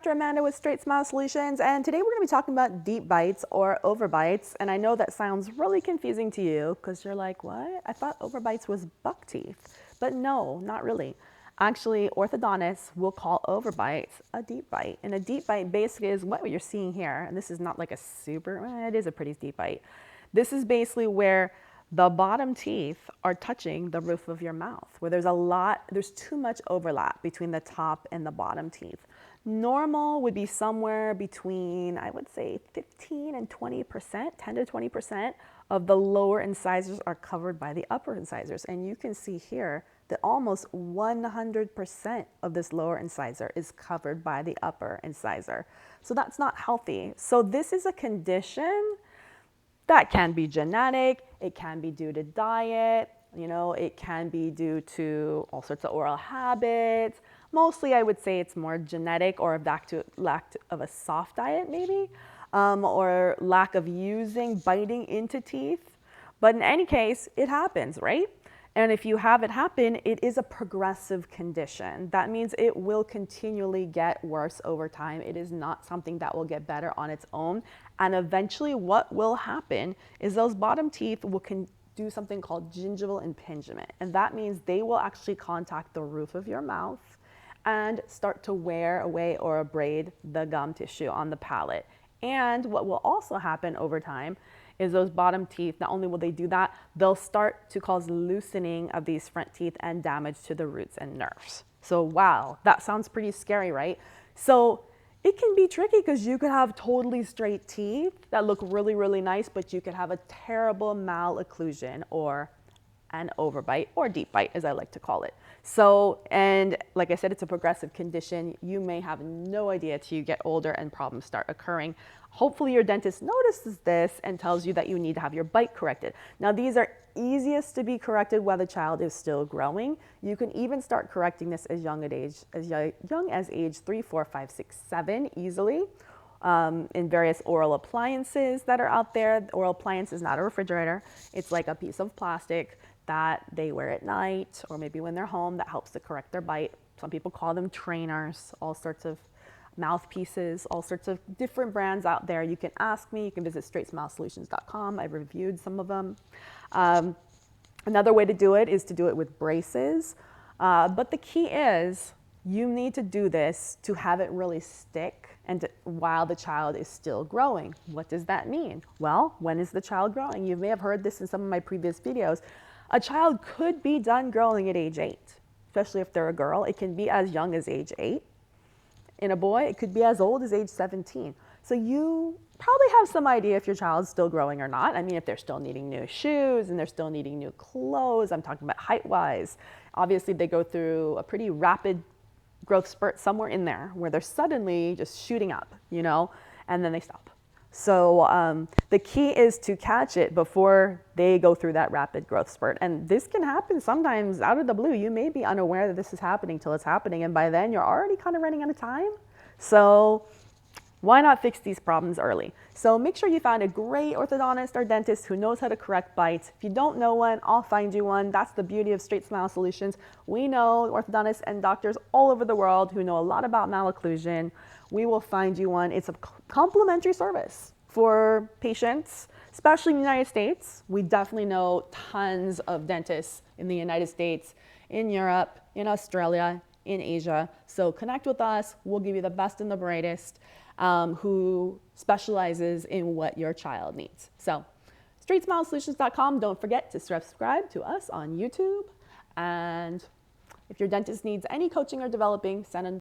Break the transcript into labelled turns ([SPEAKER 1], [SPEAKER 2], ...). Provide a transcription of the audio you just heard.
[SPEAKER 1] Dr. Amanda with StraightSmile Solutions, and today we're going to be talking about deep bites or overbites. And I know that sounds really confusing to you because you're like, what? I thought overbites was buck teeth. But no, not really. Actually, orthodontists will call overbites a deep bite. And a deep bite basically is what you're seeing here. And this is not like a super, it is a pretty deep bite. This is basically where the bottom teeth are touching the roof of your mouth, where there's too much overlap between the top and the bottom teeth. Normal would be somewhere between, I would say, 15 and 20%, 10 to 20% of the lower incisors are covered by the upper incisors. And you can see here that almost 100% of this lower incisor is covered by the upper incisor. So that's not healthy. So this is a condition that can be genetic, it can be due to diet, it can be due to all sorts of oral habits. Mostly I would say it's more genetic or back to lack of a soft diet maybe, or lack of biting into teeth. But in any case, it happens, right? And if you have it happen, it is a progressive condition. That means it will continually get worse over time. It is not something that will get better on its own. And eventually what will happen is those bottom teeth will do something called gingival impingement. And that means they will actually contact the roof of your mouth and start to wear away or abrade the gum tissue on the palate. And what will also happen over time is those bottom teeth, not only will they do that, they'll start to cause loosening of these front teeth and damage to the roots and nerves. So wow, that sounds pretty scary, right? So it can be tricky because you could have totally straight teeth that look really, really nice, but you could have a terrible malocclusion or an overbite or deep bite, as I like to call it. So, and like I said, it's a progressive condition. You may have no idea till you get older and problems start occurring. Hopefully your dentist notices this and tells you that you need to have your bite corrected. Now, these are easiest to be corrected while the child is still growing. You can even start correcting this as young as age 3, 4, 5, 6, 7 easily. In various oral appliances that are out there. Oral appliance is not a refrigerator. It's like a piece of plastic that they wear at night or maybe when they're home that helps to correct their bite. Some people call them trainers, all sorts of mouthpieces, all sorts of different brands out there. You can ask me, you can visit StraightSmileSolutions.com. I've reviewed some of them. Another way to do it is to do it with braces. But the key is you need to do this to have it really stick and while the child is still growing. What does that mean? Well, when is the child growing? You may have heard this in some of my previous videos. A child could be done growing at age 8, especially if they're a girl. It can be as young as age 8. In a boy, it could be as old as age 17. So you probably have some idea if your child's still growing or not. I mean, if they're still needing new shoes and they're still needing new clothes, I'm talking about height-wise. Obviously, they go through a pretty rapid growth spurt somewhere in there where they're suddenly just shooting up, and then they stop. So the key is to catch it before they go through that rapid growth spurt. And this can happen sometimes out of the blue. You may be unaware that this is happening till it's happening. And by then you're already kind of running out of time. So why not fix these problems early? So make sure you find a great orthodontist or dentist who knows how to correct bites. If you don't know one, I'll find you one. That's the beauty of StraightSmile Solutions. We know orthodontists and doctors all over the world who know a lot about malocclusion. We will find you one. It's a complimentary service for patients, especially in the United States. We definitely know tons of dentists in the United States, in Europe, in Australia, in Asia. So connect with us. We'll give you the best and the brightest who specializes in what your child needs. So StraightSmileSolutions.com. Don't forget to subscribe to us on YouTube. And if your dentist needs any coaching or developing, send